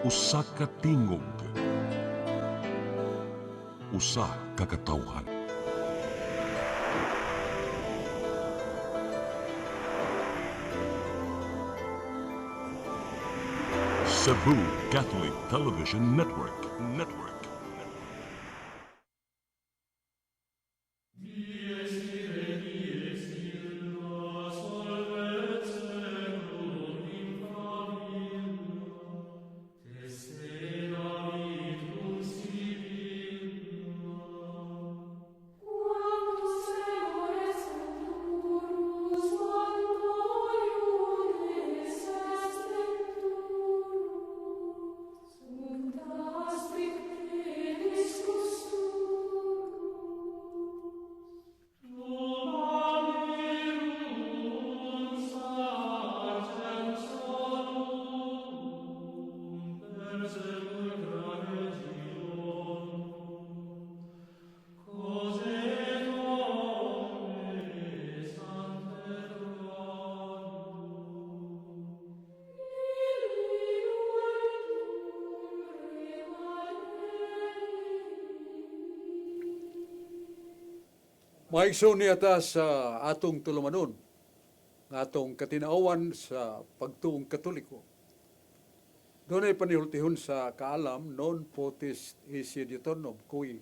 Usa ka tingog, usa ka katawhan. Cebu Catholic Television Network. Maigsoon niya ta sa atong tulumanon, nga atong katinaawan sa pagtuong Katoliko. Doon ay panihultihon sa kaalam, non potest isiditonum cui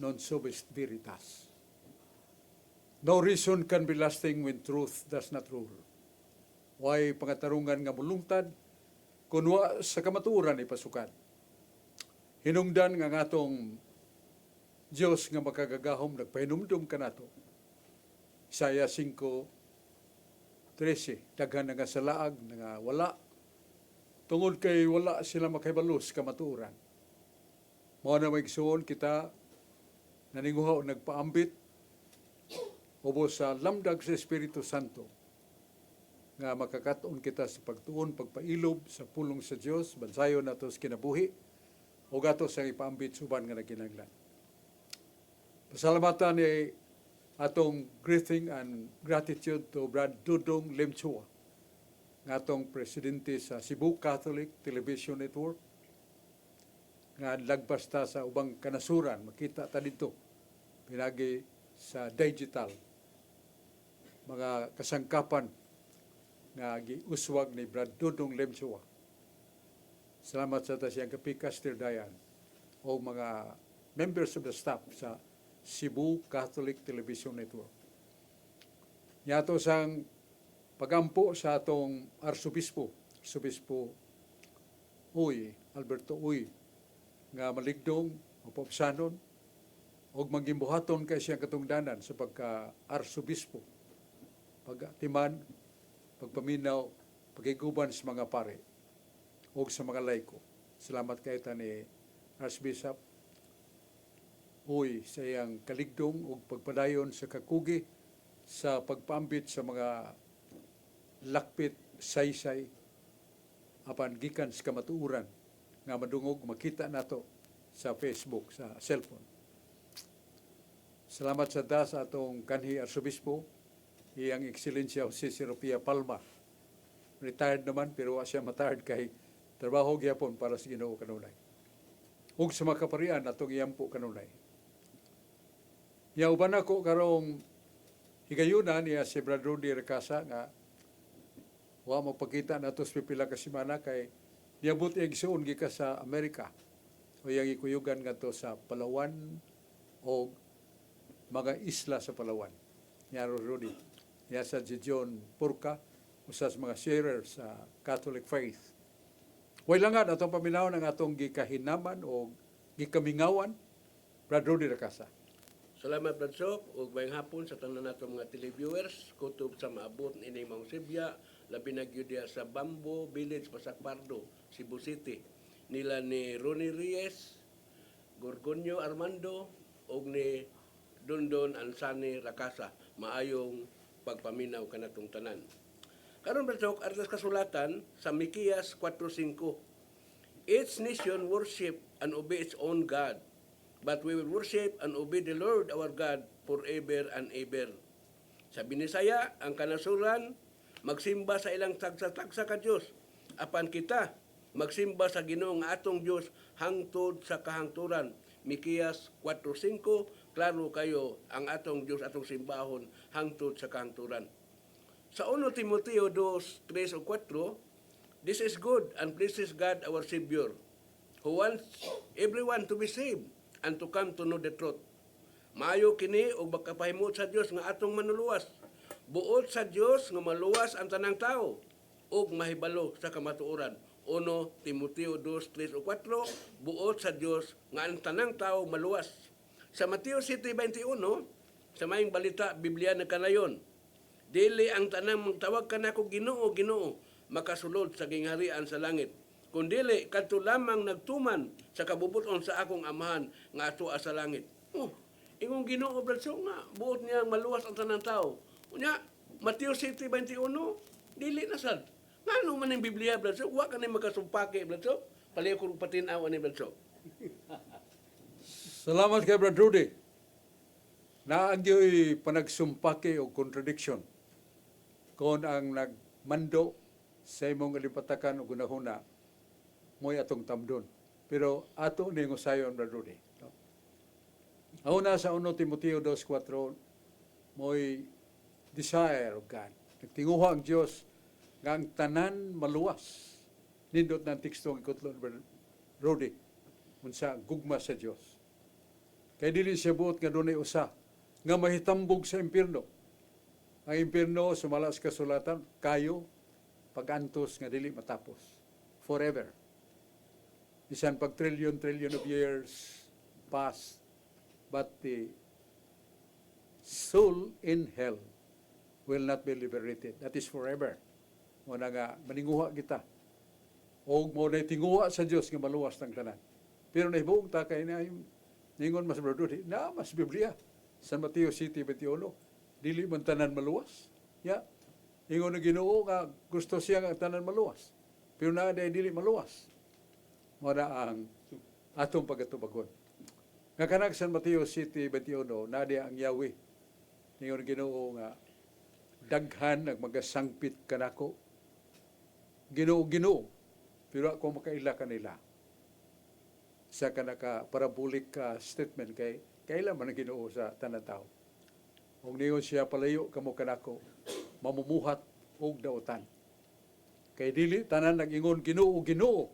non subest veritas. No reason can be lasting when truth does not rule. Way pangatarungan nga mulungtad, kunwa sa kamatuoran ay pasukan. Hinungdan nga atong Diyos nga makagagahom, nagpahinumdum ka nato. Isaiah 5:13, daghan na nga sa laag, nga wala. Tungod kay wala sila makahibalos kamatuoran. Mao na maigsuon kita, naninguhaw nagpaambit, ubos sa lamdag sa Espiritu Santo, nga makakatuon kita sa pagtuon, pagpailob sa pulong sa Diyos, bansayon nato sa kinabuhi, o gato sa ipaambit suban nga naginaglan. Pasalamatan ni atong greeting and gratitude to Brad Dudong Lemchua, nga atong presidente sa Cebu Catholic Television Network, nga lagpas ta sa ubang kanasuran, makita ta dito, pinagi sa digital, mga kasangkapan nga giuswag ni Brad Dudong Lemchua. Salamat sa ta siyang kapikas, Sir Dayan, o mga members of the staff sa Cebu Catholic Television Network. Yato sang pagampo sa atong Arsobispo Uy, Alberto Uy, nga maligdong, mapapsanon, o magimbuhaton kay siyang katungdanan sa pagka-Arsobispo, pag-atiman, pagpaminaw, pagiguban sa mga pare, o sa mga laiko. Salamat kayo ni Archbishop Uy sa iyang kaligdong o pagpadayon sa kakugi sa pagpaambit sa mga lakpit, saysay, apan gikan sa kamatuuran nga madungog makita nato sa Facebook, sa cellphone. Salamat sa das atong kanhi Arsobispo, iyang Ekselensya Jose Serapia Palma. Retired naman pero siya matired kay trabaho gyapon para sa Ginoo kanunay. Ug sa makaparian atong iyampo kanunay. Uban ako karong higayunan niya si Brad Rudy Recasa nga wa magpakita na ito sa pipila ka simana kay niabot yung igsuon gika sa Amerika o yung ikuyugan nga to sa Palawan o mga isla sa Palawan. Niya Rudy. Niya sa John Purka o sa mga sharer sa Catholic faith. Way lang nga atong paminaw ng atong gikahinaman o gikamingawan Brad Rudy Recasa. Salamat Brad Sop, ug mayang hapon sa tanan nato mga televiewers, kutob sa maabot ini Mount Sibya, labi na gyud sa Bambo Village, Pasak Pardo, Cebu City. Nila ni Ronnie Reyes, Gorgonio Armando, ug ni Dondon Ansani Rakasa. Maayong pagpaminaw kanatong tanan. Karon Brad Sop, artas kasulatan sa Mikias 4:5. Each nation worship and obey its own God, but we will worship and obey the Lord our God forever and ever. Sa Binisaya, ang kanasuran, magsimba sa ilang tagsa-tagsa ka Diyos. Apan kita, magsimba sa Ginoo nga atong Dios hangtod sa kahangturan. Mikiyas 4:5, klaro kayo ang atong Dios atong simbahon hangtod sa kahangturan. Sa 1 Timoteo 2:3 o 4, this is good and pleases God our Savior, who wants everyone to be saved and to come to know the truth. Maayo kini og makapahimot sa Dios nga atong manuluwas. Buot sa Dios nga maluwas ang tanang tao ug mahibalo sa kamatuoran. 1 Timoteo 2:3 o 4, buot sa Dios nga ang tanang tao maluwas. Sa Mateo 7:21, sa maayong balita, Biblia nagkanayon, dili ang tanang tawag kanako Ginoo, Ginoo, makasulod sa gingharian sa langit. Kung dili, kadto lamang nagtuman sa kabubuton sa akong amahan nga ato sa langit. Ingong Ginoo, bradso nga, buot niya maluwas ang tanang tao. Unya, Mateo 7:21, dili na sad. Ngano man ang Biblia, bradso? Wa ka na makasumpake, bradso? Paliw ko patinaw ni bradso. Salamat kay Brad Rudy. Naagyo'y panagsumpake o contradiction kung ang nagmando sa imong alipatakan o gunahuna mo'y atong tamdon. Pero ato ni ngusayon, Brad Rudy. Ako na sa 1 Timoteo 2:4, mo'y desire of God. Nagtinguha ang Diyos nga ang tanan maluwas. Nindot ng teksto ang ikutlon, Brad Rudy. Unsa gugma sa Diyos. Kaya dili siya buot nga dunay usa nga mahitambog sa impierno. Ang impierno sumala sa kasulatan kayo pagantos nga dili matapos. Forever. Bisan pag trillion of years pass, but the soul in hell will not be liberated. That is forever. Muna nga maninguha kita. O mo na tinguha sa Diyos nga maluwas ng tanan. Pero nahibuong ta kay na yung ningon mas brodod na mas Biblia. San Mateo 7:21, dili man tanan maluwas. Ya. Ingon na Ginoo nga gusto siya nga tanan maluwas. Pero na dili maluwas. Muna ang atong pagatubagon. Nga kanang San Mateo 7:21, na ang Yahweh. Ingon Ginoo nga daghan ang magasangpit kanako. Ginoo, pero ako makaila kanila. Sa kanaka parabolic statement kay kailan man ang Ginoo sa tanan tao. Ug niyon siya palayo kamo kanako, mamumuhat og daotan. Kay dili tanan nag-ingon Ginoo,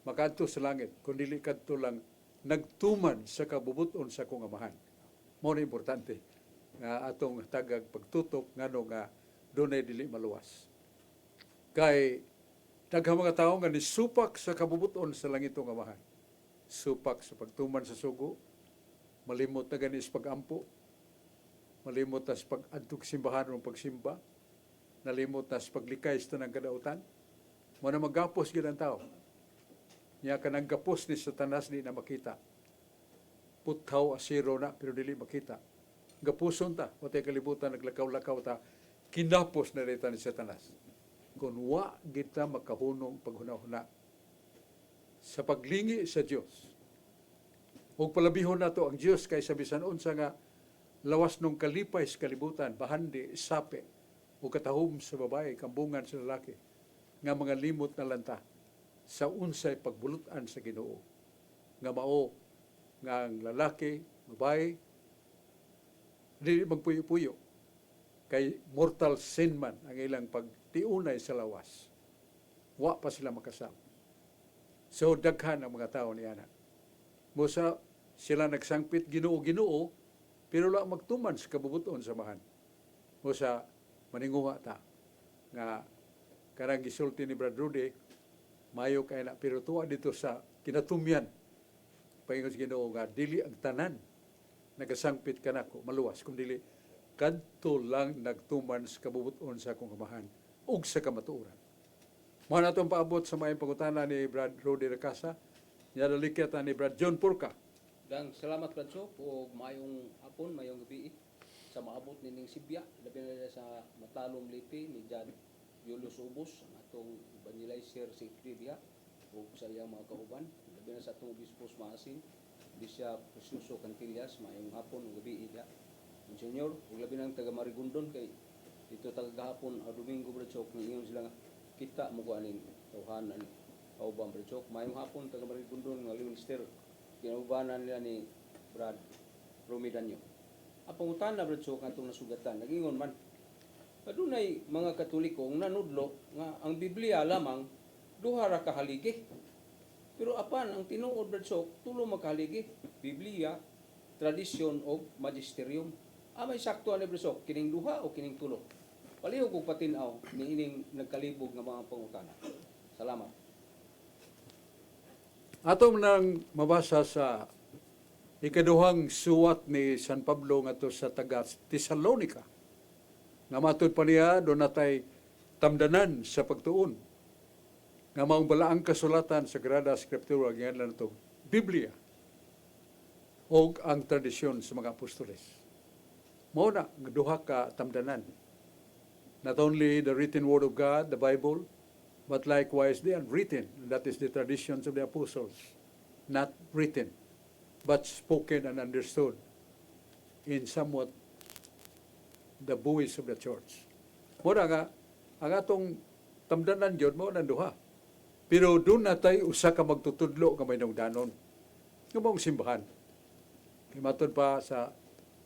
makadto sa langit, kun dili kadto lang nagtuman sa kabubuton sa kong amahan. Mao na importante nga atong tagag pagtutok ngano nga dunay dili maluwas. Kay daghang mga tawo nga nisupak sa kabubuton sa langitong amahan. Supak sa pagtuman sa sugo, malimot na ganis pagampo, malimot na sa pag-adtog simbahan o pagsimba, nalimot na sa paglikay sa tanang kadautan, mo na magapos gid ang tao. Niya ka naggapos ni Satanas di na makita. Puthaw asiro na pero dili makita. Gapuson ta, o tayo kalibutan naglakaw-lakaw ta, kinapos na rita ni Satanas. Kung wa kita makahunong paghuna-huna sa paglingi sa Diyos. Huwag palabihon na to ang Diyos kay sabisan unsa nga lawas nung kalipay sa kalibutan, bahandi, sape, o katahom sa babae, kambungan sa lalaki, nga mga limot na lanta sa unsay pagbulutan sa Ginoo. Nga mao, nga ang lalaki, babae, dili magpuyo-puyo. Kay mortal sin man ang ilang pagtiunay sa lawas. Wa pa sila makasama. So daghan ang mga tao niana. Musa sila nagsangpit Ginoo, pero lang magtuman sa kabubuton sa mahan. Musa maninguha ta nga karang gisulti ni Brad Rudy, mayo kay na pero tuwa dito sa kinatumyan. Paingon sa Ginoo nga dili ang tanan nagasangpit kanako maluwas kun dili kadto lang nagtuman sa kabubuton sa akong amahan ug sa kamatuoran. Mao na itong paabot sa maayong pangutana ni Brad Rudy Recasa, niadalikat ni Brad John Purka. Dan salamat kadto o mayong hapon, mayong gabi sa maabot nining Sibya, labi na sa matalom lipi ni John Julius Ubos, ang atong evangelizer si Trivia o sa iyang mga kauban, labi na sa atong obispos maasin, Bishop Jesuso Cantillas, mayong hapon o gabi ida. Senyor, ug labi nang taga Marigondon kay dito taga gahapon o Domingo Bradsok ng iyon sila kita mo ko aning tawhanan Kaubang Brad Chok. Mayong hapon taga Marigondon nga minister. Kinaubanan nila ni Brad Romidanyo. Apangutan na Brad Chok atong nasugatan. Nagingon man. Adunay mga Katoliko ang nanudlo nga ang Biblia lamang duha ra ka haligi. Pero apan ang tinuod Brad Chok tulo makahaligi. Biblia, tradisyon o magisterium. May sakto ani Brad Chok kining duha o kining tulo. Palihog kog patinaw niining nagkalibog nga mga pangutana. Salamat. Atong nang mabasa sa ikaduhang suwat ni San Pablo ngadto sa taga Tesalonica. Nga matud pa niya doon natay tamdanan sa pagtuon. Nga maong balaang kasulatan sa Sagrada Escritura gihanlan nato Biblia o ang tradisyon sa mga apostoles. Mao na nga duha ka tamdanan. Not only the written word of God, the Bible, but likewise the unwritten. That is the traditions of the apostles. Not written, but spoken and understood in somewhat the buoys of the church. Muna nga, ang atong tamdanan yun, mo duha. Pero doon natay usa ka magtutudlo nga may nungdanon. Yung mong simbahan. Matod pa sa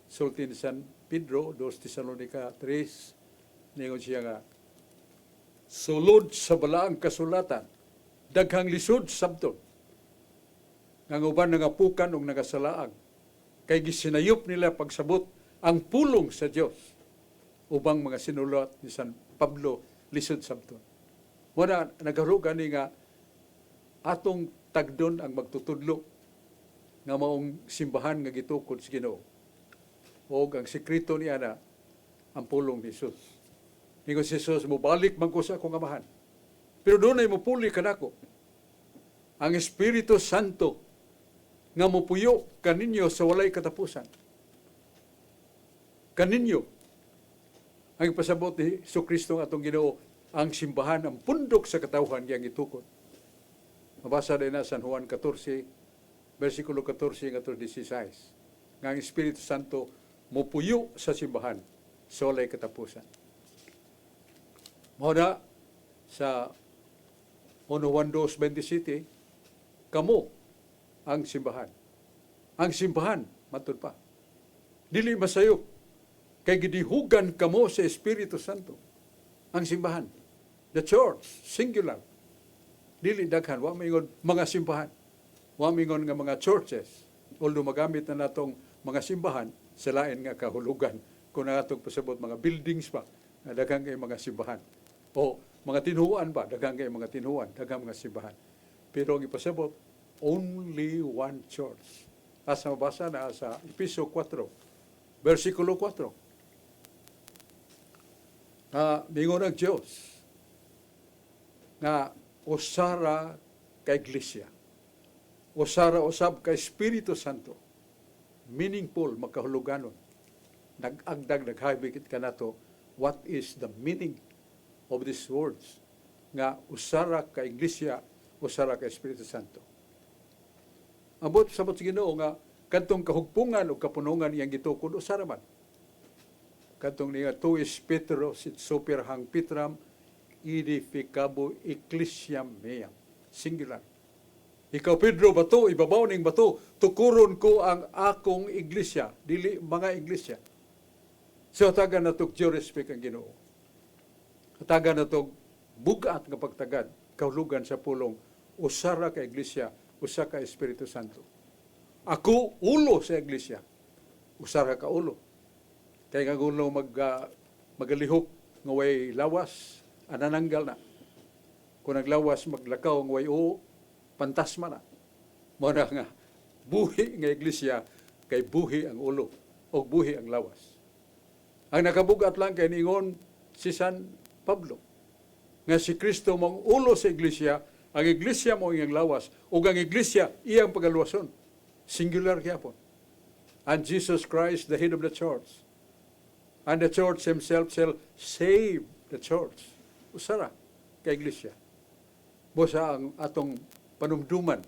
sulti ni San Pedro, 2 Tesalonica 3, ningon siya nga, sulod sa balaang kasulatan, daghang lisod sabton, nga uban nangapukan o nagasalaang, kay gisinayop nila pagsabot ang pulong sa Dios ubang mga sinulat ni San Pablo lisod sabton. Muna nagaruga ni nga atong tagdon ang magtutudlo nga maong simbahan nga gitukod sa Ginoo. O ang sekreto niya na ang pulong ni Jesus. Ingon si Jesus, mubalik man ko sa akong amahan. Pero doon ay mupuli ka nako. Ang Espiritu Santo nga mupuyo kaninyo sa walay katapusan. Kaninyo, ang ipasabot ni Jesucristo atong Ginoo, ang simbahan, ang pundok sa katawhan yang itukod. Mabasa din na San Juan 14, versikulo 14 at 16. Nga ang Espiritu Santo mupuyo sa simbahan sa walay katapusan. Muna sa 1 Juan 2:27, kamo ang simbahan. Ang simbahan, matud pa. Dili masayo, kay gidihugan kamo sa Espiritu Santo. Ang simbahan. The church, singular. Dili daghan, wa mingon mga simbahan. Wa mingon nga mga churches. Although magamit na natong mga simbahan sa lain nga kahulugan. Kung natong pasabot mga buildings pa, nga daghang kay mga simbahan. O mga tinhuan ba, daghang kay mga tinhuan, daghang mga simbahan. Pero ang ipasabot, only one church. Asa mabasa na sa Episo 4, versikulo 4. Mingon ang Diyos nga usara ka iglesia. Usara usab ka Espiritu Santo. Meaningful makahuluganon. Nag-agdag, naghabigit ka na to, what is the meaning of these words? Nga usara ka iglesia, usara ka Espiritu Santo. Abot sa Ginoo nga kadtong kahugpungan o kapunungan iyang gitukod usara man. Kadtong niya tuis Petros it super hang Petram edificabo ecclesiam meam. Singular. Ikaw Pedro bato, ibabaw ning bato, tukuron ko ang akong iglesia, dili mga iglesia. So taga na to respect ang Ginoo. Taga na to bugat nga pagtagad kahulugan sa pulong usara ka iglesia, usa ka Espiritu Santo. Ako ulo sa iglesia. Usara ka ulo. Kay nga ulo magalihok nga way lawas, anananggal na. Kung naglawas maglakaw nga way pantasma na. Muna nga buhi nga iglesia kay buhi ang ulo o buhi ang lawas. Ang nakabugat lang kay ningon si San Pablo nga si Kristo mong ulo sa iglesia, ang iglesia mo iyang lawas, o ang iglesia iyang pagaluwason. Singular gyapon. And Jesus Christ, the head of the church. And the church himself shall save the church. Usara ka iglesia. Busa ang atong panumduman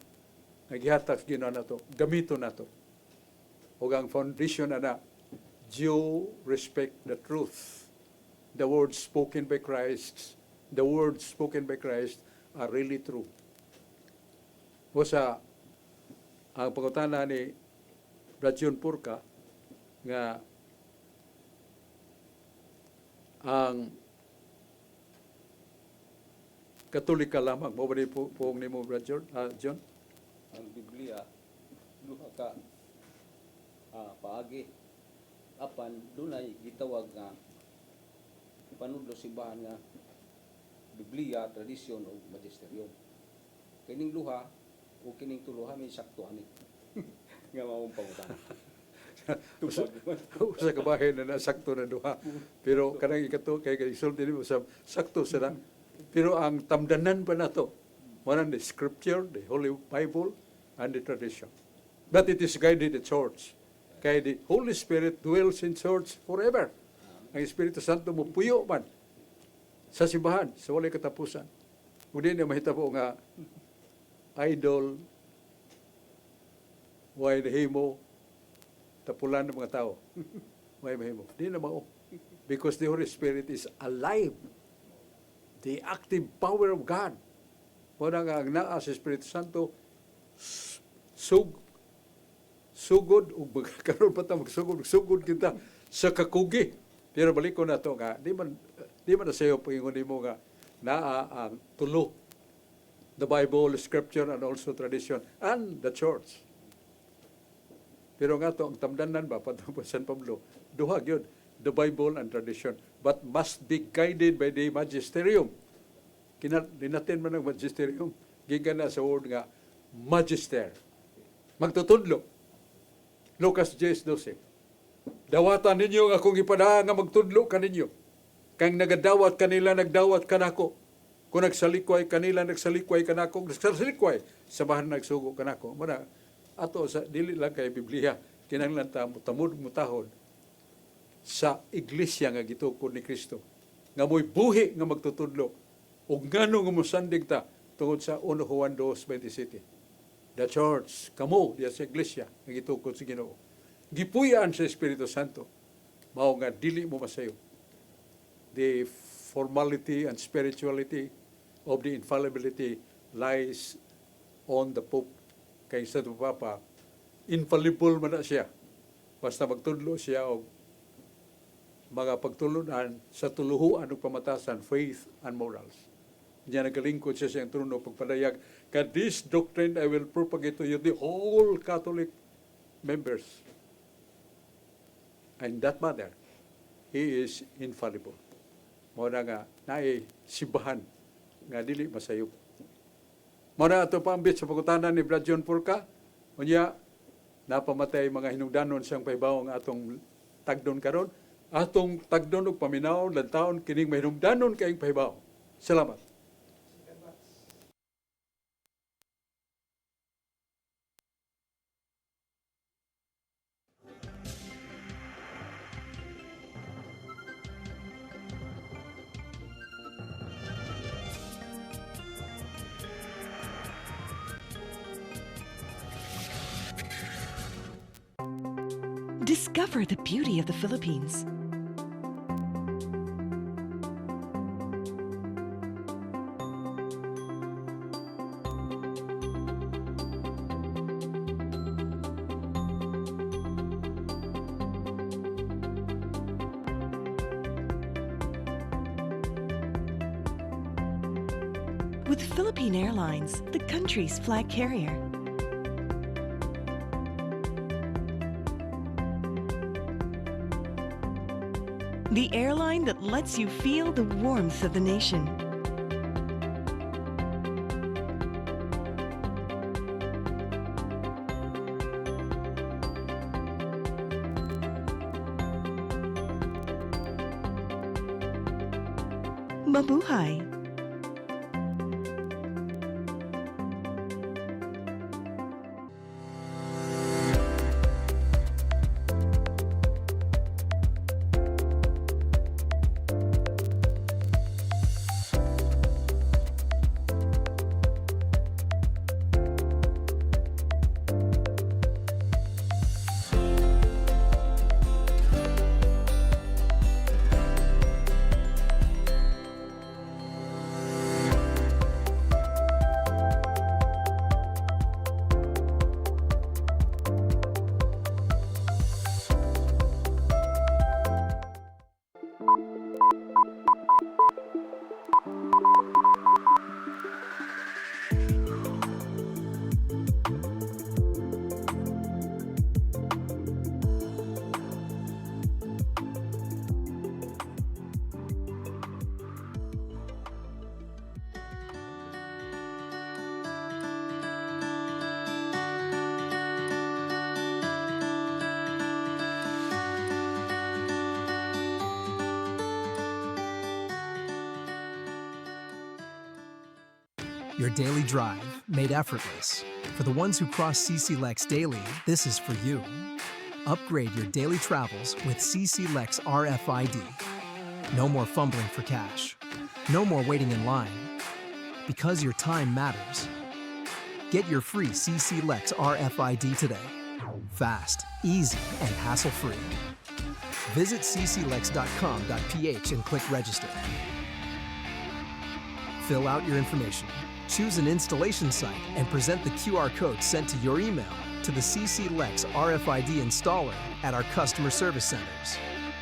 nga gihatag Ginoo nato, gamito nato. O ang foundation na due respect the truth. The words spoken by Christ are really true. O sa ang pangutana ni Brajon Purka nga ang Katolika lamang mo ba ni puong ni mo Brajon? John? Ang Biblia duha ka paagi apan dunay gitawag nga panudlo simbahan nga Biblia, tradisyon o magisterium. Kining duha o kining tulo may sakto ani nga maong pangutana. Sa kabahin na nasakto na duha. Pero kanang ikato kay isulti mo sa sakto sila. Pero ang tamdanan pa nato mo the scripture, the Holy Bible, and the tradition. But it is guided the church. Kay the Holy Spirit dwells in church forever. Ang Espiritu Santo mo puyo man sa simbahan, sa walay katapusan. Kung di na mahitabo nga idol, way nahimo, tapulan ng mga tao. Way mahimo. Di na mao. Because the Holy Spirit is alive. The active power of God. Muna nga ang naa sa Espiritu Santo, sugod, o karon pa ta magsugod kita sa kakugi. Pero balik ko na to nga, di man na sayo pangingon mo nga naa ang tulo. The Bible, Scripture, and also tradition, and the church. Pero nga to, ang tamdanan ba, patong San Pablo, duha yun, the Bible and tradition, but must be guided by the magisterium. Dinatin man ang magisterium, giga na sa word nga, magister. Magtutudlo. Lucas 10:12. Dawatan ninyo nga akong ipada nga magtudlo kaninyo. Kang nagadawat kanila, nagdawat kanako. Kung nagsalikway kanila, nagsalikway kanako. Nagsalikway, sabahan nagsugo kanako. Muna, ato sa dili lang kay Biblia, kinahanglan tamud mutahon sa iglesia nga gitukod ni Kristo. Nga mo'y buhi nga magtutudlo. O ngano nga mosandig ta tungod sa 1 Juan 2:27. The church, kamo, diya sa iglesia, nga gitukod sa Ginoo. Gipuyaan sa Espiritu Santo, mao nga dili mo masayo. The formality and spirituality of the infallibility lies on the Pope. Kay sa Papa, infallible man na siya. Basta magtudlo siya og mga pagtulunan sa tuluhuan ug pamatasan, faith and morals. Diya nagalingkod siya siyang trono pagpadayag, this doctrine I will propagate to you, the whole Catholic members. And that matter, he is infallible. Muna nga, naay simbahan nga dili masayop. Muna ito pa ang bit sa pagkutanan ni Brajon Purka, unya, napamatay mga hinungdanon siyang pahibaw ang atong tagdon karon, atong tagdon og paminaw, lantaon, kining may hinungdanon kayong pahibaw. Salamat. Discover the beauty of the Philippines. With Philippine Airlines, the country's flag carrier. The airline that lets you feel the warmth of the nation. Mabuhay! your daily drive made effortless. For the ones who cross CC Lex daily, this is for you. Upgrade your daily travels with CC Lex RFID. No more fumbling for cash. No more waiting in line. Because your time matters. Get your free CC Lex RFID today. Fast, easy, and hassle-free. Visit cclex.com.ph and click register. Fill out your information, choose an installation site, and present the QR code sent to your email to the CC Lex RFID installer at our customer service centers.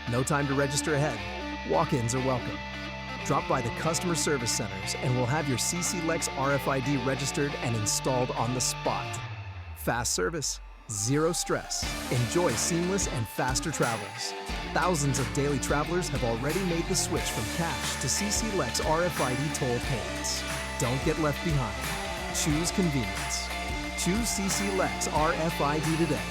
No time to register ahead. Walk-ins are welcome. Drop by the customer service centers and we'll have your CC Lex RFID registered and installed on the spot. Fast service, zero stress. Enjoy seamless and faster travels. Thousands of daily travelers have already made the switch from cash to CC Lex RFID toll payments. Don't get left behind. Choose convenience. Choose CC Lex RFID today.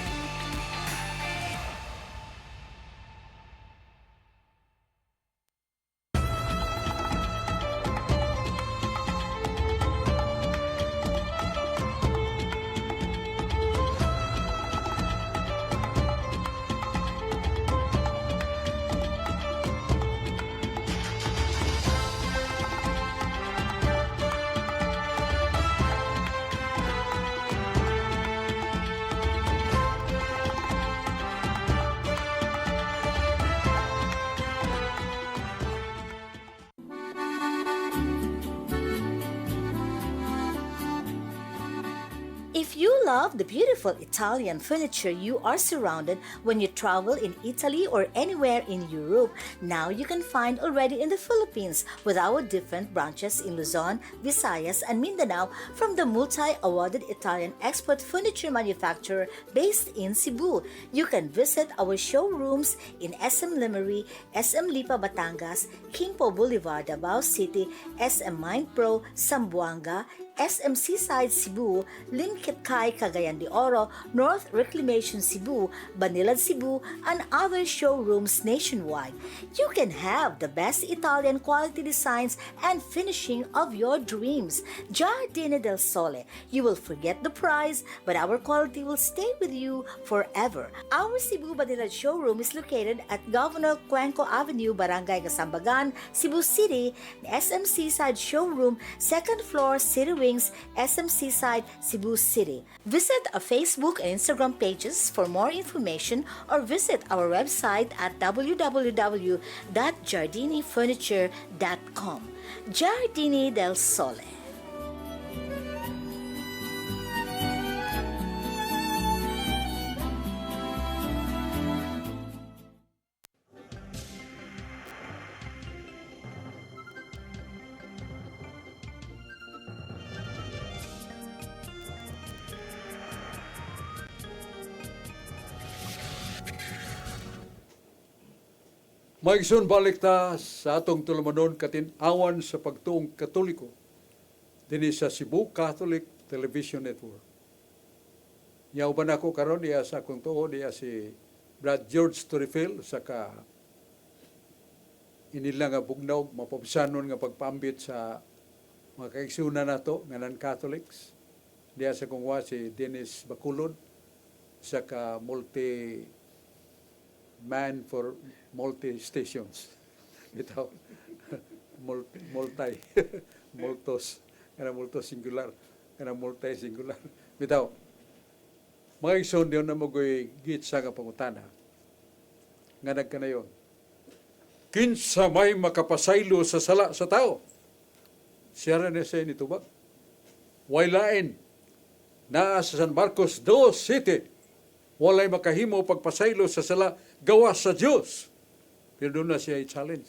If you love the beautiful Italian furniture you are surrounded when you travel in Italy or anywhere in Europe, now you can find already in the Philippines with our different branches in Luzon, Visayas, and Mindanao from the multi-awarded Italian export furniture manufacturer based in Cebu. You can visit our showrooms in SM Lemery, SM Lipa Batangas, Kingpo Boulevard, Davao City, SM Mindpro, Zamboanga, SM Seaside Cebu, Limkitkai Cagayan de Oro, North Reclamation Cebu, Banilad Cebu, and other showrooms nationwide. You can have the best Italian quality designs and finishing of your dreams. Giardini del Sole. You will forget the price, but our quality will stay with you forever. Our Cebu Banilad showroom is located at Governor Cuenco Avenue, Barangay Gasambagan, Cebu City. SM Seaside Showroom, 2nd floor, City Wings, SM Seaside, Cebu City. Visit our Facebook and Instagram pages for more information or visit our website at www.giardinifurniture.com. Giardini del Sole. Maigsoon balik ta sa atong tulumanon katin-awan sa pagtuong Katoliko dinhi sa Cebu Catholic Television Network. Yaw ba na ako karon diya sa akong tuo diya si Brad George Torifel saka inila nga bugnaw mapabsanon nga pagpaambit sa mga kaigsunan nato nga non-Catholics. Diya sa kongwa si Dennis Bacolod saka man for multi-stations. Bitaw, multos, kanang multos singular, kanang multi-singular. Bitaw, mga igsoon diyon na magoy gitsa nga pangutana. Nga nagkanayon. Kinsa may makapasaylo sa sala sa tao? Siya rin siya nitubag. Wailain na sa San Marcos 2:7. Walay makahimo pagpasaylo sa sala gawa sa Diyos. Pero doon na siya i-challenge.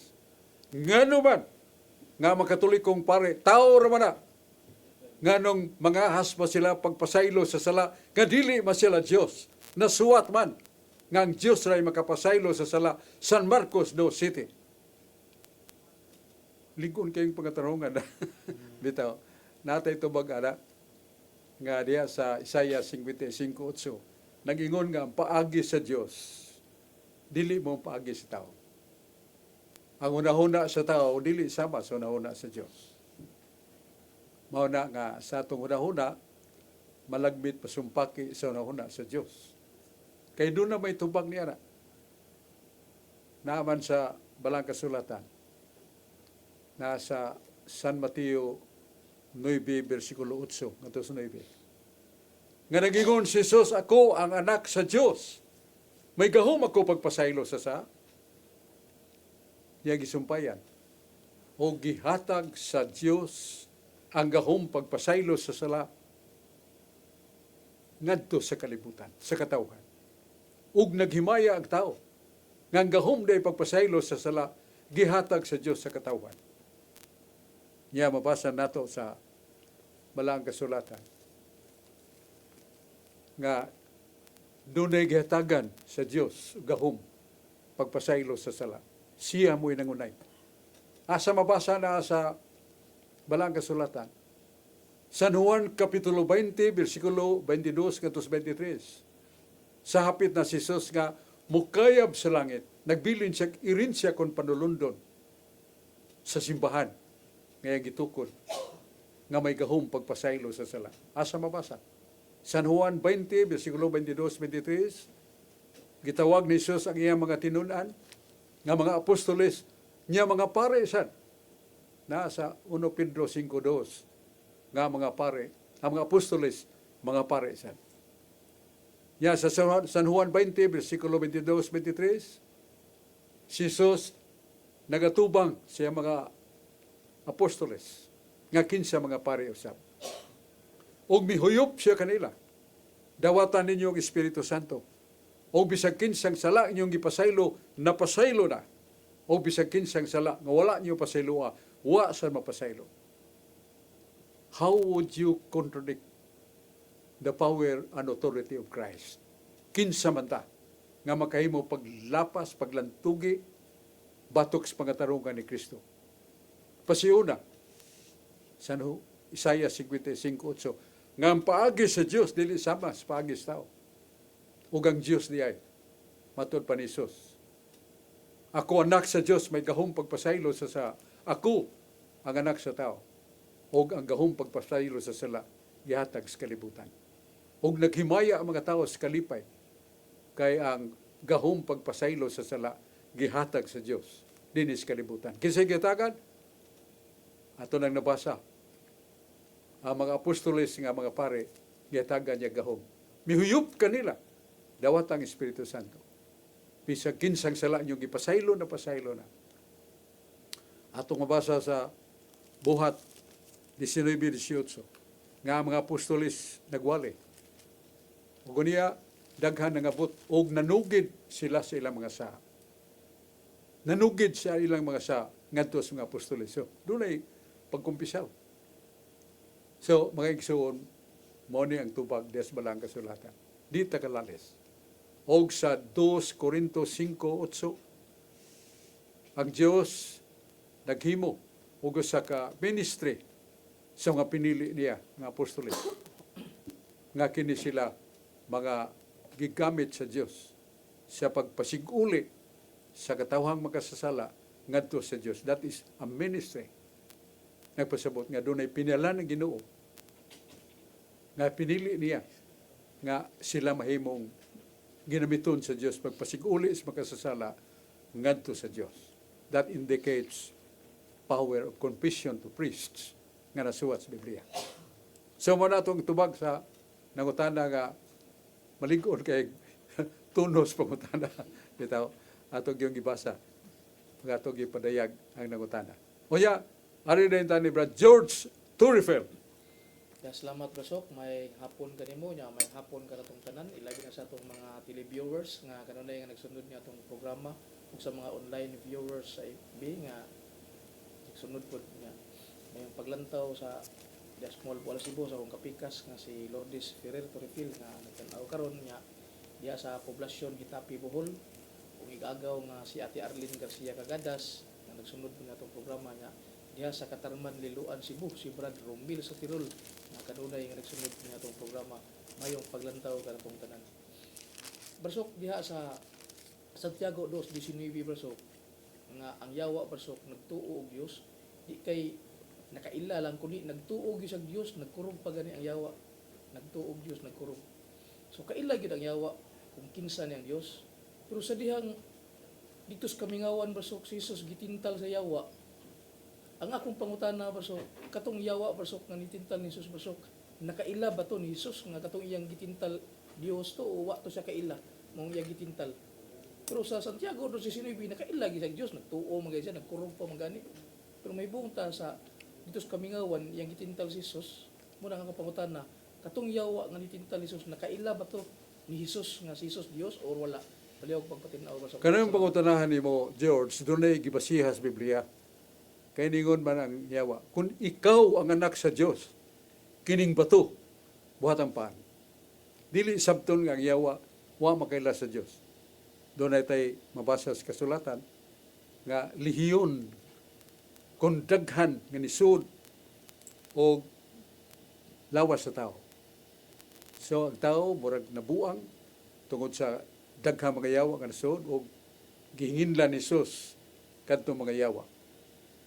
Nga naman, nga makatolikong pare, tao raman na. Nga nung mga ahas pa sila pagpasaylo sa sala, nga dili ma sila Diyos. Nasuwat man, nga ang Diyos ray makapasaylo sa sala, San Marcos 2:7. Lingkon kayong pangatarungan na. Bitaw, natay tubag ana, nga diya sa Isaiah 55:8. Nag-ingon nga ang paagi sa Diyos, dili mo paagi sa tao. Ang unahuna sa tao, dili sama sa unahuna sa Diyos. Mao na nga sa atong hunahuna malagmit pasumpaki sa hunahuna sa Dios. Kay doon na may tubag niya na. Naaman sa Balang Kasulatan. Nasa San Mateo 9 versikulo 8 ngadto sa 9. Nga nagingon si Jesus, ako ang anak sa Dios. May gahom ako pagpasaylo sa niya gisumpayan. O gihatag sa Dios ang gahom pagpasaylo sa sala ngadto sa kalibutan, sa katawhan. Ug naghimaya ang tao nga ang gahom day pagpasaylo sa sala gihatag sa Dios sa katawhan. Niya mabasa nato sa Balang Kasulatan nga dunay gihatagan sa Dios gahom pagpasaylo sa sala. Siya mo'y nangunay. Asa mabasa na sa Balang Kasulatan. San Juan Kapitulo 20, versikulo 22 katos 23. Sa hapit na si Jesus nga mukayab sa langit, nagbilin siya, irin siya kon panulundon sa simbahan. Ngaya gitukod nga may gahom pagpasaylo sa sala. Asa mabasa? San Juan 20, versikulo 22, 23. Gitawag ni Jesus ang iyang mga tinunan nga mga apostoles niya mga pare sad. Nasa 1 Pedro 5:2 nga mga pare, ang mga apostoles mga pare sad. Ya sa San Juan 20 versikulo 22, 23 si Jesus nagatubang siya mga apostoles nga kinsa mga pare usab. Og mihuyop siya kanila. Dawatan ninyo ang Espiritu Santo. O bisag kinsang sala inyong gipasaylo, napasaylo na. O bisag kinsang sala nga wala niyo pasayloa, wa sa mapasaylo. How would you contradict the power and authority of Christ? Kinsa man ta nga makahimo paglapas, paglantugi, batok sa pangatarungan ni Kristo. Pasiuna, sa Isaiah 55:8, nga ang paagi sa Dios dili sama sa paagi sa tao. Ug ang Dios diay matud pa ni Jesus. Ako anak sa Dios, may gahom pagpasaylo sa ako ang anak sa tao. Ug ang gahom pagpasaylo sa sala gihatag sa kalibutan. Ug naghimaya ang mga tao sa kalipay kay ang gahom pagpasaylo sa sala gihatag sa Dios dinhi sa kalibutan. Kinsa gihatagan? Ato nang nabasa ang mga apostoles nga mga pare gihatagan niya gahom. Mihuyop kanila dawat ang Espiritu Santo. Bisag kinsang sala niyo gipasaylo na pasaylo na. Atong mabasa sa Buhat 19:18 nga mga apostoles nagwali. Ug niya daghan nangabot og nanugid sila sa ilang mga sa. Nanugid sa ilang mga sa ngadto sa mga apostoles. So, dunay pagkumpisaw. So, mga igsoon, mao ni ang tubag des Balang Kasulatan. Di ta kalalis. Og sa 2 Corinto 5:8 ang Dios naghimo og usa ka ministry sa mga pinili niya nga apostoles. Nga kini sila mga gigamit sa Dios sa pagpasiguli sa katawhang makasasala ngadto sa Dios. That is a ministry. Nagpasabot nga dunay pinalan ng Ginoo nga pinili niya nga sila mahimong ginamiton sa Dios pagpasiguli sa makasasala ngadto sa Dios. That indicates power of confession to priests nga nasuwat sa Biblia. So mo natong tubag sa nangutana nga malig-on kay tunos pangutana bitaw atong yung gibasa atong gipadayag ang nangutana. Oya, ari din tani Brad George Turifel. Ya, salamat Brasok, may hapon kanimo nya, may hapon karatong tanan, ilabi na sa atong mga televiewers nga kanunay nga nagsunod niya atong programa ug sa mga online viewers sa FB nga nagsunod pod niya. May paglantaw sa the small Boal Cebu sa akong kapikas nga si Lourdes Ferrer Torrefil nga nagtanaw karon niya diya sa poblasyon Hitapi Bohol ug igagaw nga si Ate Arlene Garcia Cagadas nga nagsunod po atong programa niya diha sa Katarman, Liloan, Cebu, si Brad Romil sa Tirol nga kanunay nga nagsunod niya itong programa mayong paglantaw kanatong tanan. Barsok diha sa Santiago 2:19 Barsok nga ang yawa Barsok nagtuo og Dios di kay nakaila lang kundi nagtuog gyud sa Dios, nagkurog pa gani ang yawa. Nagtuog Dios, nagkurog. So kaila gyud ang yawa kung kinsa ni ang Dios. Pero sa dihang dito sa kamingawan basok si Jesus gitintal sa yawa. Ang akong pangutana basok, katong yawa basok nga nitintal ni Jesus basok, nakaila ba to ni Jesus nga katong iyang gitintal Dios to o wa to siya kaila mong iyang gitintal. Pero sa Santiago 12:19 nakaila gyud sa Dios, nagtuo man gyud siya, nagkurog pa man gani. Pero may bunta sa dito sa kamingawan iyang gitintal si Jesus, mo na nga pangutana, katong yawa nga nitintal ni Jesus nakaila ba to ni Jesus nga si Jesus Dios or wala? Palihog pagpatinaw ba sa Kanang pangutanahan ni mo, George, doon ay gibasihas Biblia. Kaya ningon man ang yawa. Kung ikaw ang anak sa Diyos, kining bato, buhat ang paan. Dili sabton nga ang yawa, wa makaila sa Diyos. Doon ay tayo mabasa sa kasulatan, nga lihiyon, kung daghan nga nisud, o lawas sa tao. So, ang tao, murag nabuang, tungod sa daghang mga yawa nga nasud og gihinginlan ni Jesus kadto mga yawa.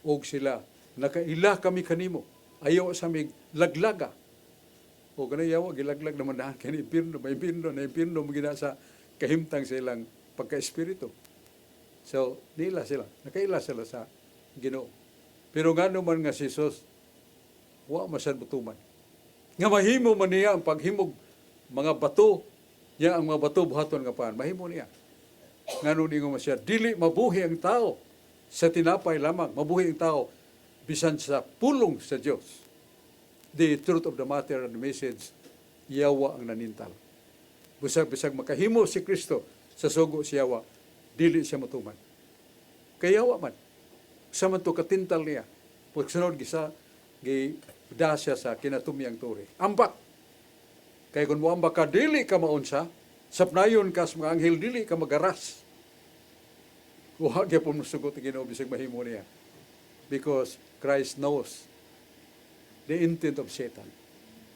Og sila nakaila kami kanimo. Ayaw sa mig laglaga. O kanang yawa gilaglag naman na kani impierno, may impierno mo gina sa kahimtang sa ilang pagka-espiritu. So, nila sila, nakaila sila sa Ginoo. Pero ngano man nga si Jesus wa masad butuman. Nga mahimo man niya ang paghimog mga bato. Ya ang mga bato buhaton nga paan, mahimo niya. Ngano ni nga siya, dili mabuhi ang tao sa tinapay lamang, mabuhi ang tao bisan sa pulong sa Dios. The truth of the matter and the message, yawa ang nanintal. Bisag makahimo si Kristo sa sugo si yawa, dili siya matuman. Kaya yawa man, sa man to katintal niya, pagsunod gisa, gida siya sa kinatumyang turi. Ambak! Kaya kung muamba ka, dili ka maunsa, sapnayon ka sa mga anghel, dili ka magaras. Huwag niya po masugot ang Ginoo bisag mahimo niya. Because Christ knows the intent of Satan.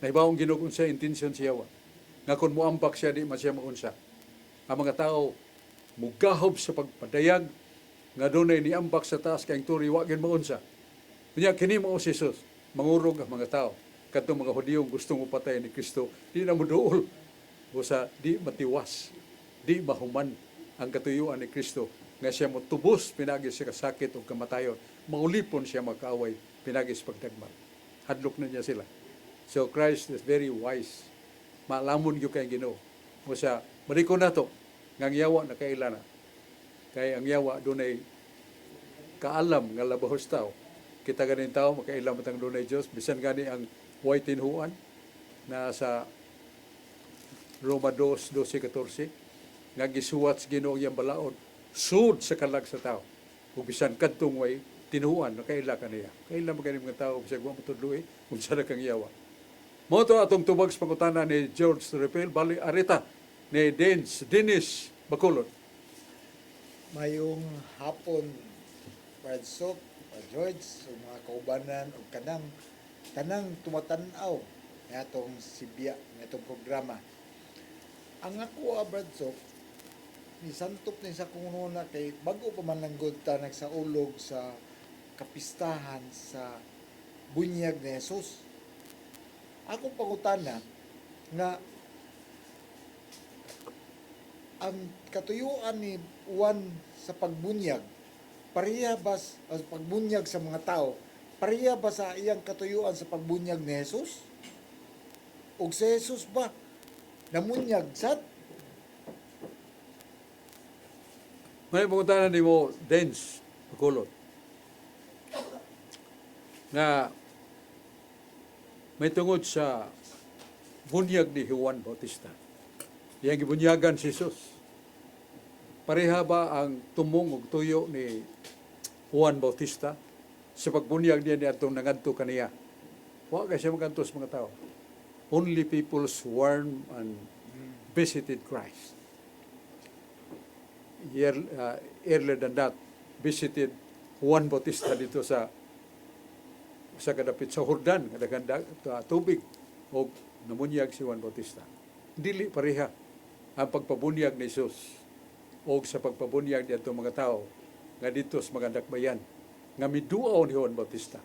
Nahibawang Ginoo kung siya intention siya wa. Nga kung muambak siya, di man siya maunsa. Ang mga tao, mugahob sa pagpadayag, nga doon ay niambak sa taas kayong turi, wagin maunsa. Kanya, kini mo si Jesus, mangurog ang mga tao. Katong mga Hudiyong gustong upatay ni Kristo, di na muduol. O sa di matiwas, di mahuman ang katuyuan ni Kristo. Nga siya mo tubos, pinagis siya kasakit o kamatayon. Maulipon siya magkaaway, pinagis pagdagmar. Hadlok na niya sila. So Christ is very wise. Maalamon yung kayong Ginoo. O sa, mariko na to, ngang yawa na kaila na. Kaya ang yawa doon ay kaalam nga labahos tao. Kita ganin tao, makailam matang doon ay Diyos. Bisan gani ang huway tinhuan na sa Roma 2:12-14 nga gisuwat sa Ginoo iyang balaod sud sa kalag sa tao ug bisan kadtong way tinhuan nakaila kaniya kaila magani mga tao bisag wa matudloy unsa na kang yawa mo to atong tubag sa pangutana ni George Repel bali arita ni Dennis Bacolod. Mayong hapon Brad Soap, George, so mga kaubanan o kanang tumatan-aw na itong Sibya, na itong programa. Ang ako, Brad Soap, ni santop na sa kununa kay bago pa man lang ta nagsaulog sa kapistahan sa bunyag ni Jesus. Akong pangutana nga ang katuyuan ni Juan sa pagbunyag, pareha ba sa pagbunyag sa mga tao, pareha ba sa iyang katuyuan sa pagbunyag ni Jesus? O si Jesus ba namunyag sad? May pangutanan ni mo, Dens, Bacolod. Na may tungod sa bunyag ni Juan Bautista. Yang gibunyagan si Jesus. Pareha ba ang tumong ug tuyo ni Juan Bautista sa pagbunyag niya ni atong nangadto kaniya? Wa ka siya magadto sa mga tao. Only people swarm and visited Christ. Earlier than that, visited Juan Bautista dito sa kadapit sa Jordan, kadaganda tubig, o namunyag si Juan Bautista. Dili pareha ang pagpabunyag ni Jesus o sa pagpabunyag dito mga tao nga dito sa mga dakbayan nga miduaw ni Juan Bautista.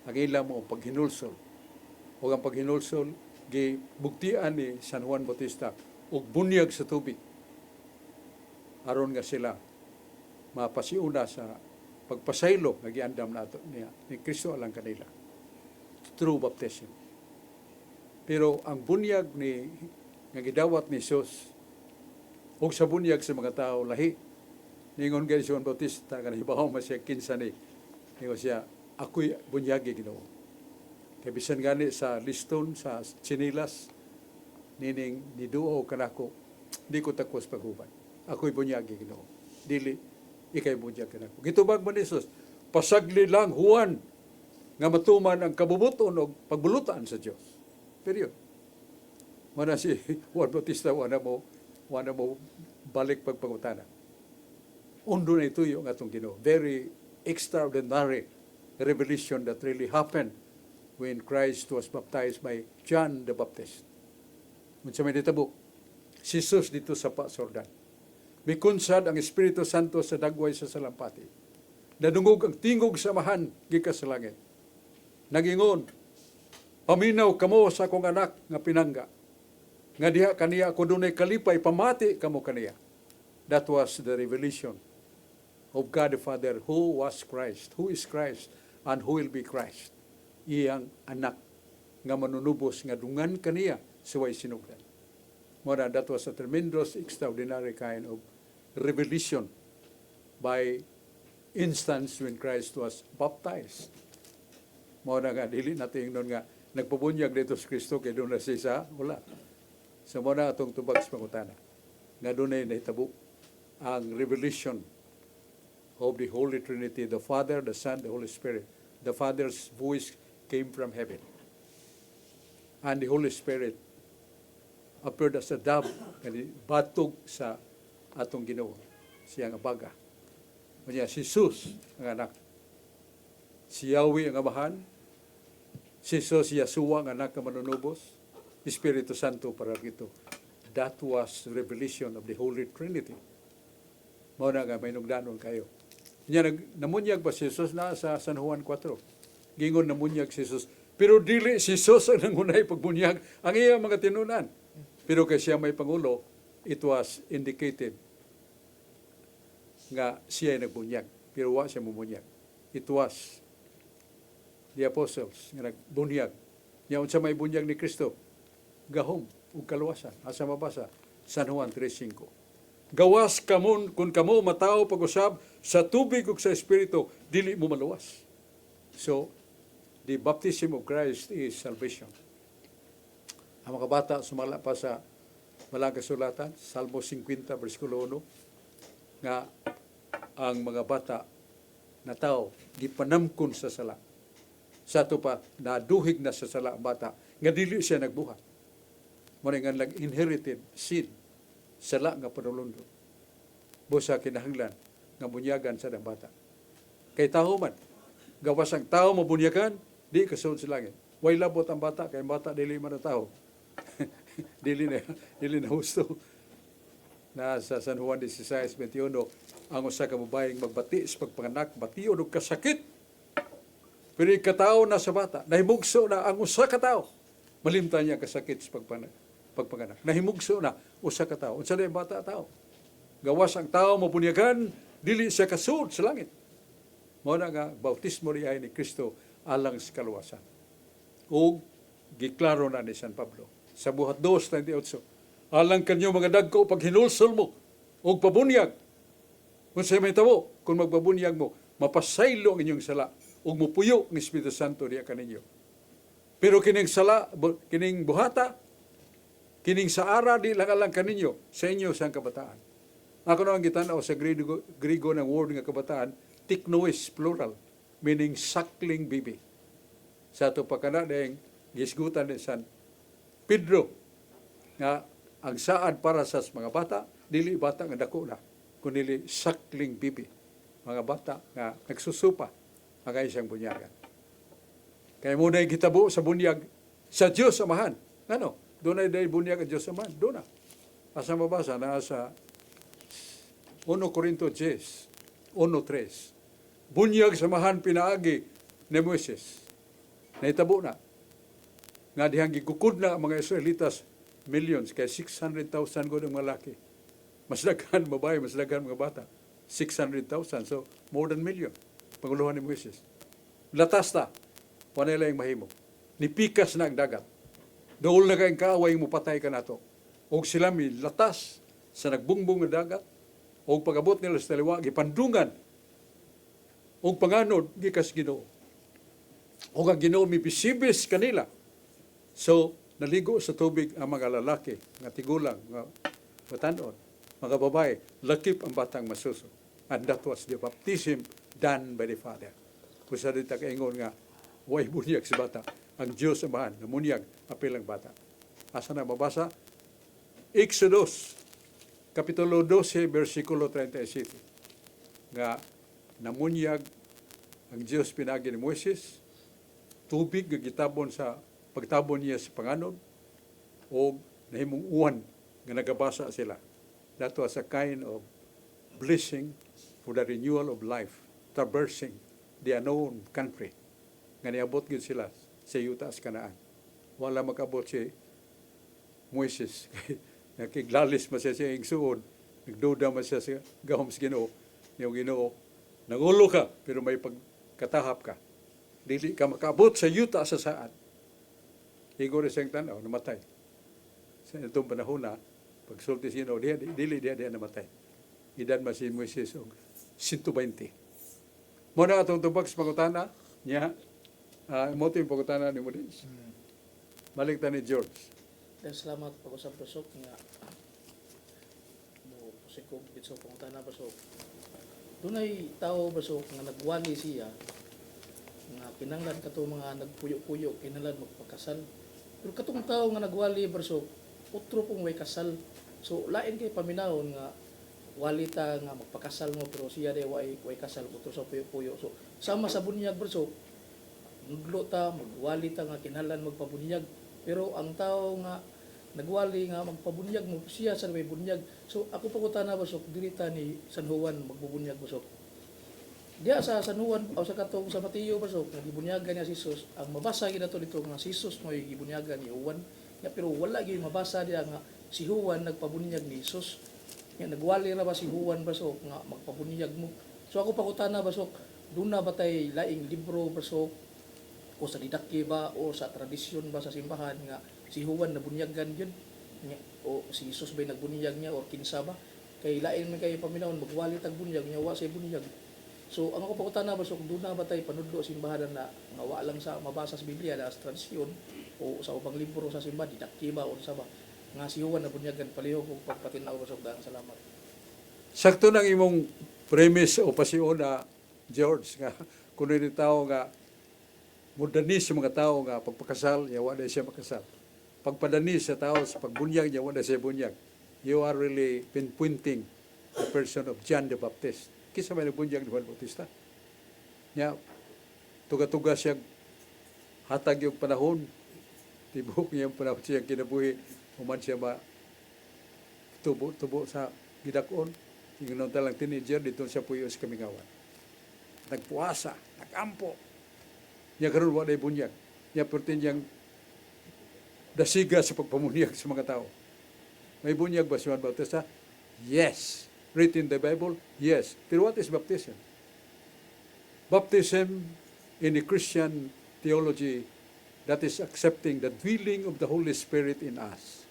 ang ilang mo paghinulsol. O ang paghinulsol, gibugtian ni San Juan Bautista og bunyag sa tubig. Aron nga sila mapasiuna sa pagpasaylo nga giandam nato ni Kristo alang kanila. True baptism. Pero ang bunyag ni nga gidawat ni Jesus ug sa bunyag sa mga tao lahi. Ningon kay Juan Bautista kanibaw man siya kinsa ni ningon siya ako'y bunyagi Ginoo. Kay bisan gani sa liston sa chinilas nining niduo kanako di ko takos paghuban. Ako'y bunyagi Ginoo. Dili ikay bunyag kanako. Gitubag man ni Jesus, pasagli lang Juan nga matuman ang kabubuton og pagbulutan sa Dios. Period. Mana si Juan Bautista wala mo balik pagpangutana. Undo na ito yung atong Ginoo. Very extraordinary revelation that really happened when Christ was baptized by John the Baptist. Unsa may ditabo, si Jesus dito sa Pasordan. Mikunsad ang Espiritu Santo sa dagway sa salampati. Nadungog ang tingog samahan gikas sa langit. Nagingon, paminaw kamo sa akong anak nga pinangga. Nga diha kaniya ako dunay kalipay pamati kamo kaniya. That was the revelation of God the Father, who was Christ, who is Christ, and who will be Christ. Iyang anak nga manunubos nga dungan kaniya sa way sinugdan. Mora, that was a tremendous, extraordinary kind of revelation by instance when Christ was baptized. Mora nga, dili natin nun nga, nagpabunyag dito sa Kristo, kaya doon na siya wala. Sa muna atong tubag sa pangutana, nga doon ay nahitabo ang revelation of the Holy Trinity, the Father, the Son, the Holy Spirit. The Father's voice came from heaven. And the Holy Spirit appeared as a dove, kani batog sa atong Ginoo, siya nga baga. Kanya si Jesus ang anak. Si Yahweh ang amahan. Si Jesus, Yeshua ang anak nga manunubos. Espiritu Santo para dito. That was revelation of the Holy Trinity. Mao na nga may nugdanon kayo. Nya namunyag pa si Jesus na sa San Juan 4. Gingon namunyag si Jesus. Pero dili si Jesus ang nangunay pagbunyag ang iyang mga tinunan. Pero kay siya may pangulo, it was indicated nga siya ay nagbunyag. Pero wa siya mumunyag. It was the apostles nga nagbunyag. Nya unsa may bunyag ni Kristo? Gahom ug kaluwasan. Asa mabasa? San Juan 3:5. Gawas kamon kun kamo mataw pag-usab sa tubig ug sa espiritu, dili mo maluwas. So, the baptism of Christ is salvation. Ang mga bata sumala pa sa walang kasulatan, Salmo 50 versikulo 1, nga ang mga bata na tao gipanamkon sa sala. Sa ito pa, naduhig na sa sala ang bata, nga dili siya nagbuhat. Muna nga inherited seed, sala nga panulundon. Busa kinahanglan nga bunyagan sa bata. Kay tao man, gawas ang tao mabunyagan, di kasunod sa langit. Way labot ang bata, kay bata dili man ang tao. dili na husto. Na sa San Juan 16:21, ang usa ka babaeng magbati sa pagpanganak, batiyon og kasakit. Pero ikatao na sa bata, nahimugso na ang usa ka tao. Malimtan niya kasakit sa pagpanganak. Nahimugso na usa ka tao. Unsa na bata tao? Gawas ang tao mabunyagan, dili siya kasud sa langit. Mao na nga bautismo riay ni Kristo alang sa kaluwasan. O giklaro na ni San Pablo sa buhat 2:28. Alang kanyo mga dagko pag hinulsol mo og pabunyag. Unsa may tabo kung magpabunyag mo, mapasaylo ang inyong sala ug mupuyo ng Espiritu Santo diha kaninyo. Pero kining sala, kining buhata, kining saara di lang alang kaninyo sa inyo sang kabataan. Ako na ang gitanaw sa Grigo ng word nga kabataan, tiknois, plural, meaning suckling baby. Sa ito pa kana dahil gisgutan ni San Pedro nga ang saad para sa mga bata, dili bata nga dako na, kundi suckling baby. Mga bata nga nagsusupa, mga isang bunyagan. Kaya muna yung kitabo sa bunyag sa Diyos Amahan. Ano? Doon ay dahil bunyag ang Diyos Amahan. Doon na. Asa mabasa na sa 1 Corinto 10, 1:3. Bunyag samahan pinaagi ni Moises. Nahitabo na. Nga dihang gikukod na ang mga Israelitas, millions, kaya 600,000 ko ng malaki. Mas daghan babae, mas daghan mga bata. 600,000, so more than million. Panguluhan ni Moises. Latas ta, panay yung mahimo. Nipikas na ang dagat. Dool na kayong kaaway mo patay ka nato. O sila mi latas sa nagbungbong na dagat. O pag-abot nila sa taliwa, gipandungan. O panganod, gikas Ginoo. O ang Ginoo mi bisibis kanila. So, naligo sa tubig ang mga lalaki, nga tigulang, nga batanon, mga babae, lakip ang batang masuso. And that was the baptism done by the Father. Kung sa dito kaingon nga, way bunyag si bata. Ang Diyos amahan, namunyag, apil ang bata. Asa na mabasa? Exodus, Kapitulo 12, versikulo 37. Nga, namunyag ang Diyos pinagi ni Moises, tubig nga gitabon sa pagtabon niya sa panganon, o nahimong uwan nga nagabasa sila. That was a kind of blessing for the renewal of life, traversing the unknown country. Nga niabot gid sila sa yuta sa Kanaan. Wala makabot si Moises. Nakiglalis man siya ing suod, nagduda man siya sa gahom sa Ginoo. Yung Ginoo, nangulo ka, pero may pagkatahap ka. Dili ka makabot sa yuta sa saan. Igo rin siyang tanaw, namatay. Sa itong panahon na, pagsulti siya, dili dia namatay. Edad man si Moises og 120. Muna atong tubag sa pangutana niya, mo ito yung pangutana ni Moises. Balik ta ni George. Salamat pag-usap Brasok nga mo pusikog bitso pangutana Brasok. Dunay tao Brasok nga nagwali siya nga kinanglan kato mga nagpuyo-puyo kinahanglan magpakasal. Pero katong tao nga nagwali Brasok, utro pong way kasal. So lain kay paminawon nga wali ta nga magpakasal mo pero siya day way kasal utro sa puyo-puyo. So sama sa bunyag Brasok, nudlo ta magwali ta nga kinahanglan magpabunyag. Pero ang tao nga nagwali nga magpabunyag mo siya sa may bunyag. So ako pagutana Brasok, dili ta ni San Juan magbubunyag Brasok. Diya sa San Juan o sa katong sa Mateo Brasok, nagibunyagan niya si Jesus. Ang mabasa gid nato dito nga si Jesus mo gibunyagan ni Juan. Ya, pero wala gid mabasa diya nga si Juan nagpabunyag ni Jesus. Ya, nagwali ra ba si Juan Brasok nga magpabunyag mo. So ako pagutana Brasok, duna ba tay laing libro Brasok o sa didakti ba o sa tradisyon ba sa simbahan nga si Juan nabunyagan yun o si Jesus ba nagbunyag niya o kinsa ba kay lain man kay paminawon magwali tag bunyag niya wa say bunyag. So ang ako pagutana Brasok, doon na ba tayo panudlo simbahan na nga wa lang sa mabasa sa Biblia na sa tradisyon o sa ubang libro sa simbahan didakti ba o sa ba nga si Juan nabunyagan palihog og pagpatinaw Brasok. Daan salamat. Sakto ng imong premise o pasyon na George nga kuno ni tao nga modernis sa mga tao nga pagpakasal, ya wala siya makasal. Pagpadanis sa tao sa pagbunyag, ya wala siya bunyag. You are really pinpointing the person of John the Baptist. Kisa may nagbunyag ni Juan Bautista. Ya, tuga-tuga siya hatag yung panahon. Tibok niya yung panahon siya kinabuhi. Human siya ba tubo sa gidakon. Yung nung talang teenager, dito siya puyo sa kamingawan. Nagpuasa, nagampo. Niya karon wala ay bunyag. Niya pertin niyang dasiga sa pagpamunyag sa mga tao. May bunyag ba si Juan Bautista? Yes. Written in the Bible? Yes. Pero what is baptism? Baptism in the Christian theology, that is accepting the dwelling of the Holy Spirit in us.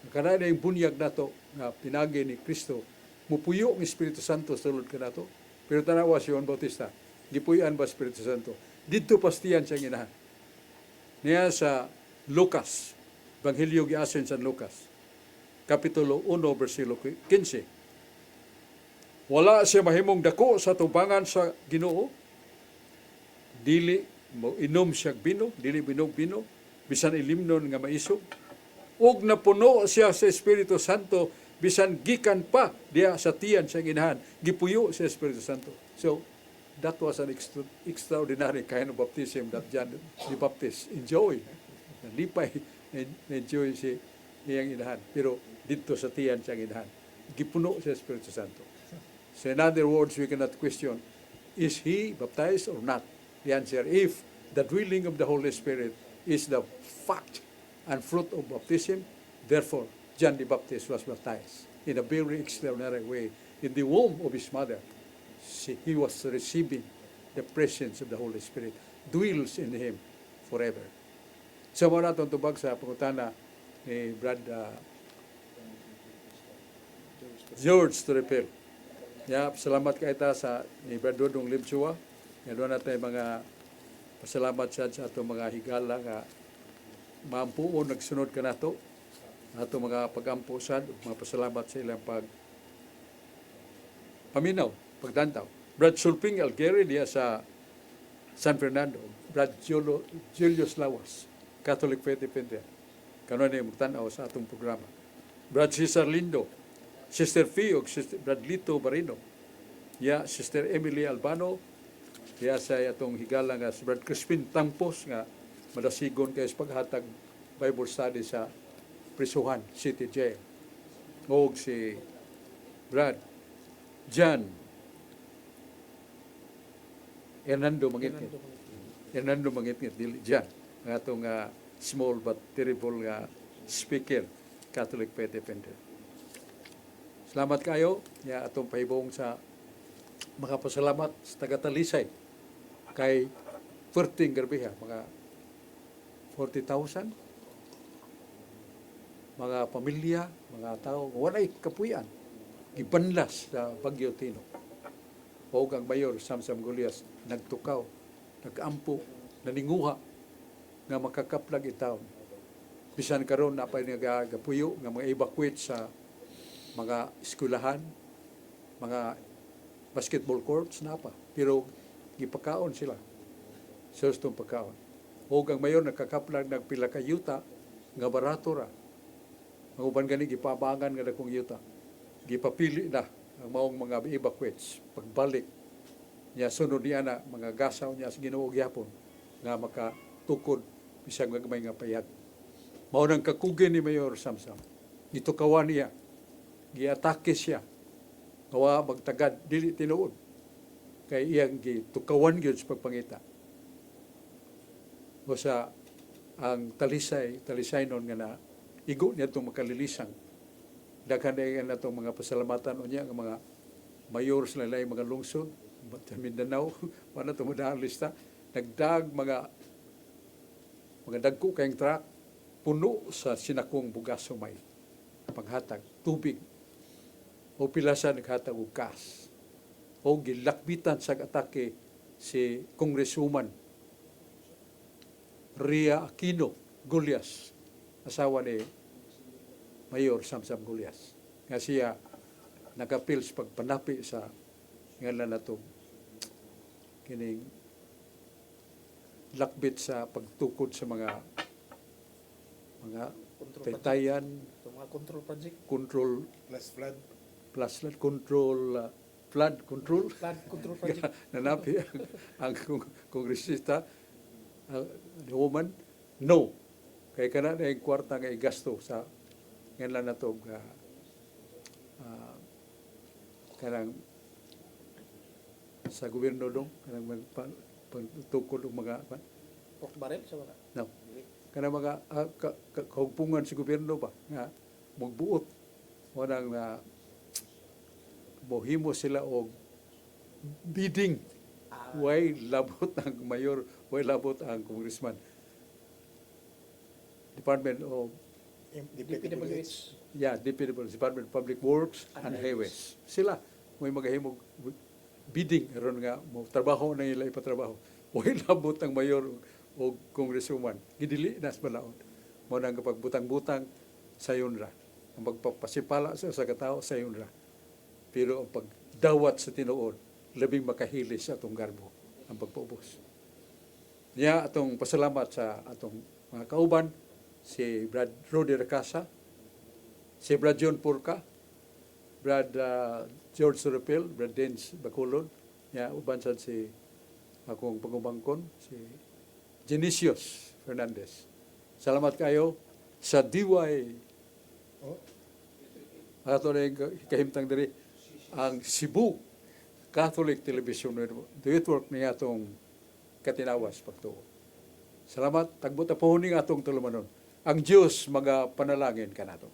Kanaya yung bunyag nato nga pinagi ni Kristo, mupuyo ang Espiritu Santo sa sulod ka nato. Pero tanawa si Juan Bautista, gipuyan ba Espiritu Santo? Dito pastiyan siyang inahan. Niya sa Lucas, Ebanghelyo giasin sa Lucas, Kapitulo 1, versikulo 15. Wala siya mahimong dako sa tubangan sa Ginoo. Dili mo inom siya bino, dili binog-bino, bisan ilimnon nga maisog. Og napuno siya sa Espiritu Santo, bisan gikan pa diya sa tiyan sa inahan, gipuyo sa Espiritu Santo. So, that was an extraordinary kind of baptism that John the Baptist enjoyed. Nalipay, enjoy si iyang inahan. Pero dito sa tiyan sa inahan, gipuno sa Espiritu Santo. So in other words, we cannot question, is he baptized or not? The answer, if the dwelling of the Holy Spirit is the fact and fruit of baptism. Therefore, John the Baptist was baptized in a very extraordinary way. In the womb of his mother, he was receiving the presence of the Holy Spirit, dwells in him forever. So mo natin tubag sa pangutana ni Brad George Turipil. Yeah, salamat kay ta sa ni Brad Dodong Limchua. Nga doon natin mga pasalamat sa ato mga higala nga maampuon nagsunod ka nato. Ato mga pagampo sad, mga pasalamat sa ilang paminaw, pagdantaw. Brad Sulping Algeri diya sa San Fernando. Brad Julius Lawas, Catholic Faith Defender. Kanon ni magtanaw sa atong programa. Brad Cesar Lindo, Sister Fee ug Sister Brad Lito Barino. Ya Sister Emily Albano, ya sa atong higala nga si Brad Crispin Tampos nga madasigon kay sa paghatag Bible study sa Prisuhan City Jail. Og si Brad John Hernando Mangitngit dili John ang atong small but terrible nga speaker, Catholic Faith Defender. Salamat kayo ya atong pahibong sa makapasalamat sa taga-Talisay kay Perting Garbiha, mga 40,000 mga pamilya, mga tao walay kapuyan gibanlas sa Bagyo Tino. O ang Mayor Samsam Gulyas nagtukaw, nagampo, naninguha nga makakaplag itaw. Bisan karon na pa nagapuyo nga mga evacuate sa mga eskwelahan, mga basketball courts na pa. Pero gipakaon sila. Sustong pagkaon. O ang Mayor nagkakaplag nagpila ka yuta nga barato ra. Ang uban gani gipabangan nga dakong yuta. Gipapili na ang maong mga evacuates pagbalik niya sunod niya na mga gasaw niya sa Ginoo gyapon nga makatukod bisag magmay nga payag. Mao nang kakugin ni Mayor Samsam. Gitukawan niya, giatake siya. Kawa magtagad dili tinuod. Kay iyang gitukawan gyud sa pagpangita. O sa ang talisay non nga na igo niya itong makalilisang. Daghan na itong mga pasalamatan o niya, ang mga mayor sa lalay, mga lungsod, Mindanao, paano ito madahang lista, nagdag mga dagko kayong truck, puno sa sinakong bugas sumay, paghatag, tubig, o pilasan naghatag og gas, o gilakbitan sa atake si Congresswoman Ria Aquino Gulyas, asawa ni Mayor Samsam Gulyas. Nga siya nakapil sa pagpanapi sa ngalan na ito kining lakbit sa pagtukod sa mga petayan, mga control project, control plus flood control project. nanapi ang kongresista the woman no kay kana na yung kwarta nga igasto sa ngalan na ito kanang sa gobyerno dong kanang pagtukod ng mga pork barrel sa mga no kanang mga kahugpungan sa gobyerno ba nga magbuot o nang mohimo sila og bidding way labot ang mayor, way labot ang congressman. Department of DPWH. DPWH, Department of Public Works and Highways. Sila may magahimog bidding aron nga mo trabaho na ila ipatrabaho. Way labot ang mayor o congresswoman. Gidili nas balaod. Mo nang pagbutang-butang sayon ra. Ang pagpapasipala sa katao sayon ra. Pero ang pagdawat sa tinuod labing makahilis sa atong garbo ang pagpaubos. Niya atong pasalamat sa atong mga kauban, si Brad Rodi Racasa, si Brad John Purka, Brad George Surupil, Brad Dens Bacolod, niya uban sad si akong pagubangkon, si Genisius Fernandez. Salamat kayo sa DY. Ato na yung kahimtang diri ang Cebu Catholic Television Network niya itong katinawas pagtuo. Salamat, tagbot po ning atong tulumanon. Ang Diyos mga panalangin kanato.